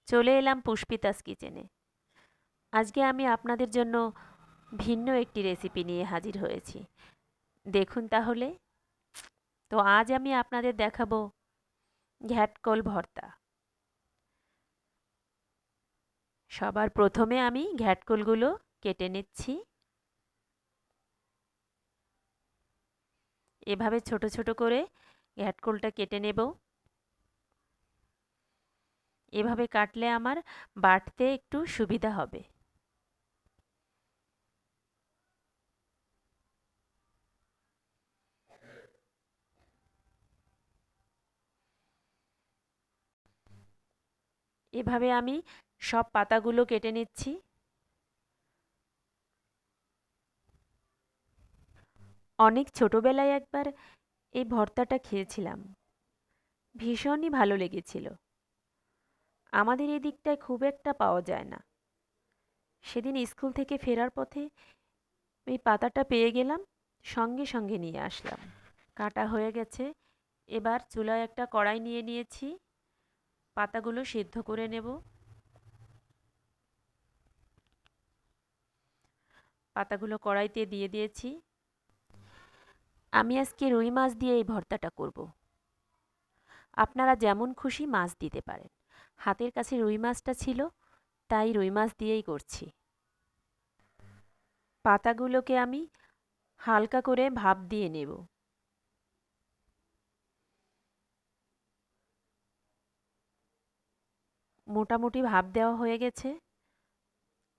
চলে এলাম পুষ্পিতাস কিচেনে। আজকে আমি আপনাদের জন্য ভিন্ন একটি রেসিপি নিয়ে হাজির হয়েছি। দেখুন তাহলে। তো আজ আমি আপনাদের দেখাবো ঘ্যাটকল ভর্তা। সবার প্রথমে আমি ঘ্যাটকলগুলো কেটে নিচ্ছি। এভাবে ছোট ছোট করে ঘ্যাটকলটা কেটে নেব। এভাবে কাটলে আমার বাটতে একটু সুবিধা হবে। এভাবে আমি সব পাতাগুলো কেটে নিচ্ছি। অনেক ছোটবেলায় একবার এই ভর্তাটা খেয়েছিলাম। ভীষণই ভালো লেগেছিল। আমাদের এই দিকটায় খুব একটা পাওয়া যায় না। সেদিন স্কুল থেকে ফেরার পথে এই পাতাটা পেয়ে গেলাম, সঙ্গে সঙ্গে নিয়ে আসলাম। কাটা হয়ে গেছে। এবার চুলায় একটা কড়াই নিয়ে নিয়েছি। পাতাগুলো সিদ্ধ করে নেব। পাতাগুলো কড়াইতে দিয়ে দিয়েছি। আমি আজকে রুই মাছ দিয়ে এই ভর্তাটা করব। আপনারা যেমন খুশি মাছ দিতে পারেন। হাতের কাছে রুই মাছটা ছিল, তাই রুই মাছ দিয়েই করছি। পাতাগুলোকে আমি হালকা করে ভাপ দিয়ে নেব। মোটামুটি ভাপ দেওয়া হয়ে গেছে।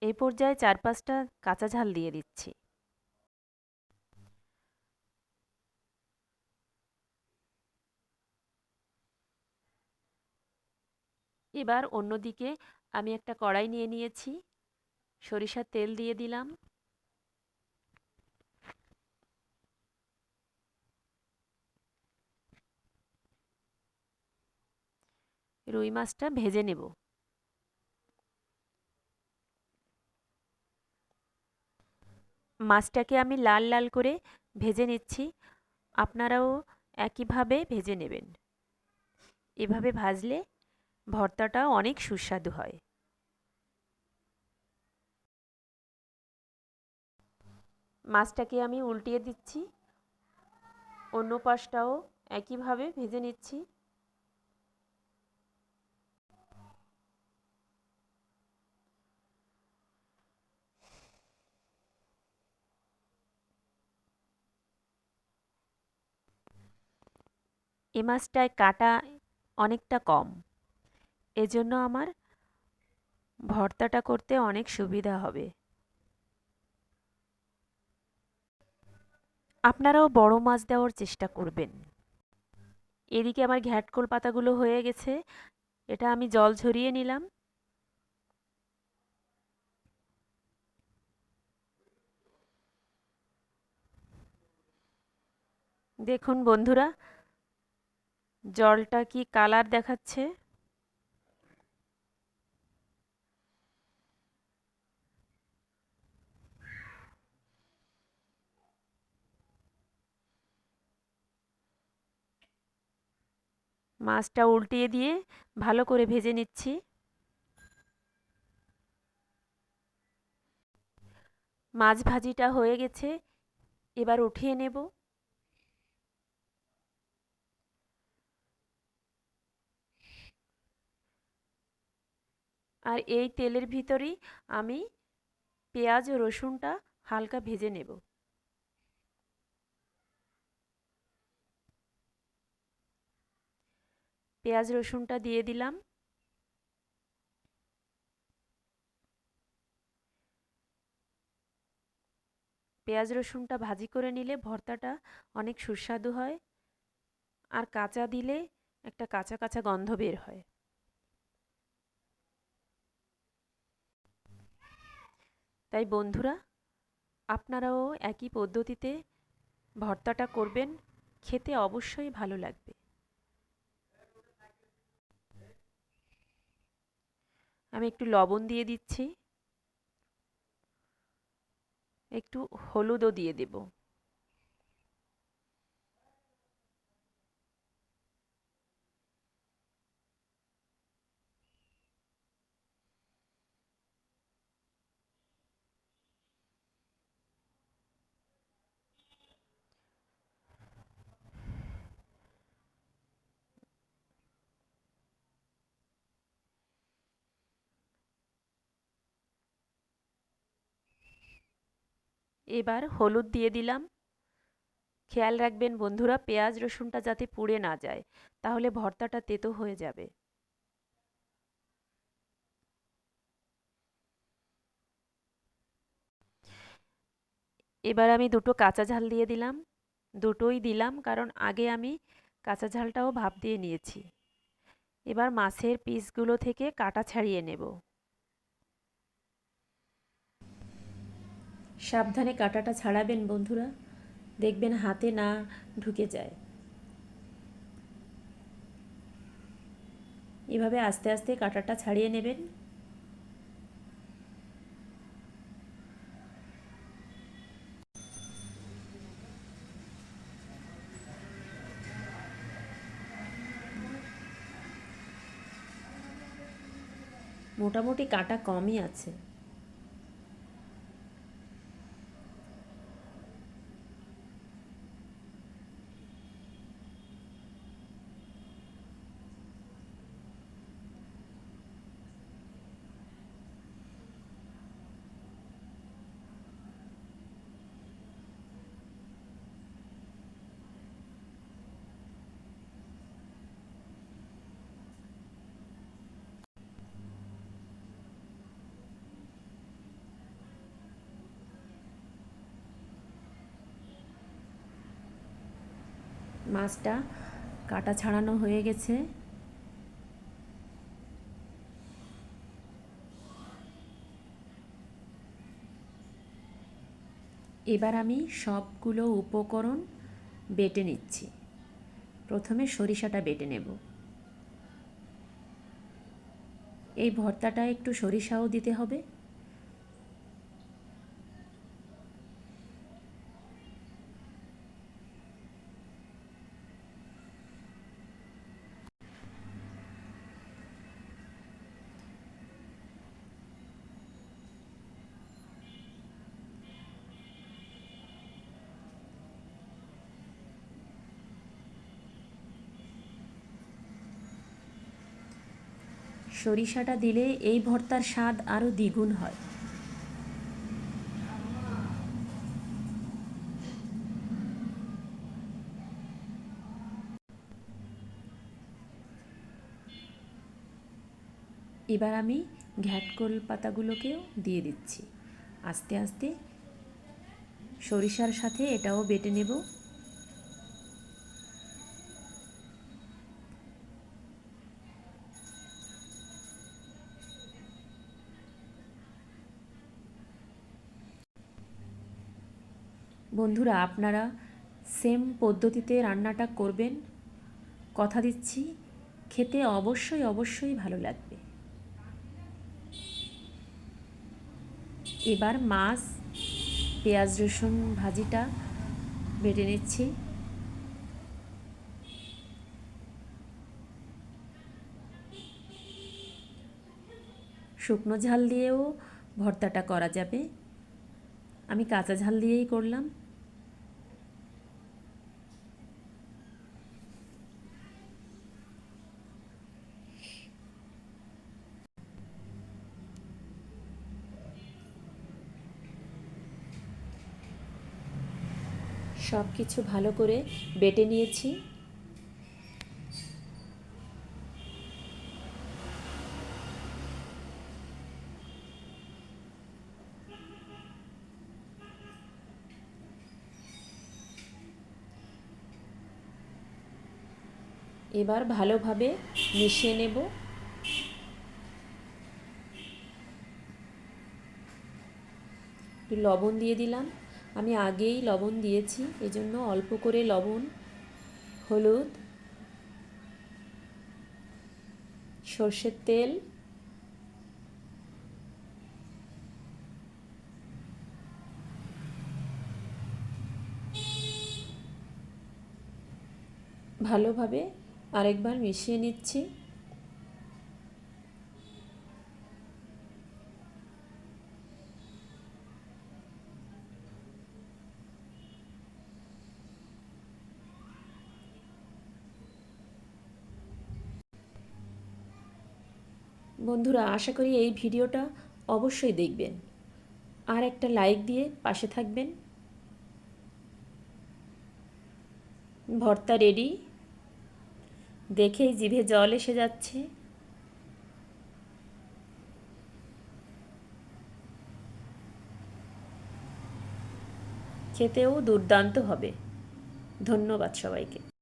এই পর্যায়ে ৪-৫টা কাঁচা ঝাল দিয়ে দিচ্ছি। এবার অন্যদিকে আমি একটা কড়াই নিয়ে নিয়েছি। সরিষার তেল দিয়ে দিলাম। রুই মাছটা ভেজে নেব। মাছটাকে আমি লাল লাল করে ভেজে নিচ্ছি। আপনারাও একইভাবে ভেজে নেবেন। এভাবে ভাজলে ভর্তাটা অনেক সুস্বাদু হয়। মাছটাকে আমি উল্টিয়ে দিচ্ছি। অন্য পাশটাও একইভাবে ভেজে নিচ্ছি। এ মাছটায় কাটা অনেকটা কম। এজন্য আমার ভর্তাটা করতে অনেক সুবিধা হবে। আপনারাও বড় মাছ দেওয়ার চেষ্টা করবেন। এদিকে আমার ঘ্যাটকল পাতাগুলো হয়ে গেছে। এটা আমি জল ঝরিয়ে নিলাম। দেখুন বন্ধুরা, জলটা কি কালার দেখাচ্ছে। মাছটা উল্টিয়ে দিয়ে ভালো করে ভেজে নিচ্ছি। মাছ ভাজিটা হয়ে গেছে। এবার উঠিয়ে নেব। আর এই তেলের ভিতরেই আমি পেঁয়াজ ও রসুনটা হালকা ভেজে নেব। পেঁয়াজ রসুনটা দিয়ে দিলাম। পেঁয়াজ রসুনটা ভাজি করে নিলে ভর্তাটা অনেক সুস্বাদু হয়। আর কাঁচা দিলে একটা কাঁচা কাঁচা গন্ধ বের হয়। তাই বন্ধুরা, আপনারাও একই পদ্ধতিতে ভর্তাটা করবেন। খেতে অবশ্যই ভালো লাগবে। আমি একটু লবণ দিয়ে দিচ্ছি। একটু হলুদও দিয়ে দেব। এবার হলুদ দিয়ে দিলাম। খেয়াল রাখবেন বন্ধুরা, পেঁয়াজ রসুনটা যাতে পুড়ে না যায়, তাহলে ভর্তাটা তেতো হয়ে যাবে। এবার আমি দুটো কাঁচা ঝাল দিয়ে দিলাম। দুটোই দিলাম কারণ আগে আমি কাঁচা ঝালটাও ভাপ দিয়ে নিয়েছি। এবার মাছের পিসগুলো থেকে কাঁটা ছাড়িয়ে নেব। সাবধানে কাঁটাটা ছাড়াবেন বন্ধুরা, দেখবেন হাতে না ঢুকে যায়। এভাবে আস্তে আস্তে কাঁটাটা ছাড়িয়ে নেবেন। মোটামুটি কাঁটা কমই আছে। মাছটা কাঁটা ছাড়ানো হয়ে গেছে। এবার আমি সবগুলো উপকরণ বেটে নিচ্ছি। প্রথমে সরিষাটা বেটে নেব। এই ভর্তাটায় একটু সরিষাও দিতে হবে। সরিষাটা দিলে এই ভর্তার স্বাদ আরও দ্বিগুণ হয়। এবার আমি ঘ্যাটকোল পাতাগুলোকেও দিয়ে দিচ্ছি। আস্তে আস্তে সরিষার সাথে এটাও বেটে নেব। বন্ধুরা, আপনারা সেম পদ্ধতিতে রান্নাটা করবেন, কথা দিচ্ছি খেতে অবশ্যই অবশ্যই ভালো লাগবে। এবার মাছ পেঁয়াজ রসুন ভাজিটা বেটে নিচ্ছি। শুকনো ঝাল দিয়েও ভর্তাটা করা যাবে, আমি কাঁচা ঝাল দিয়েই করলাম। সব কিছু ভালো করে বেটে নিয়েছি। এবার ভালোভাবে মিশিয়ে নেব। একটু লবণ দিয়ে দিলাম। আমি আগেই লবণ দিয়েছি, এজন্য অল্প করে লবণ, হলুদ, সর্ষের তেল, ভালোভাবে আরেকবার মিশিয়ে নিচ্ছি। বন্ধুরা, আশা করি এই ভিডিওটা অবশ্যই দেখবেন। আর একটা লাইক দিয়ে পাশে থাকবেন। ভর্তা রেডি, দেখেই জিভে জল এসে যাচ্ছে। খেতেও দুর্দান্ত হবে। ধন্যবাদ সবাইকে।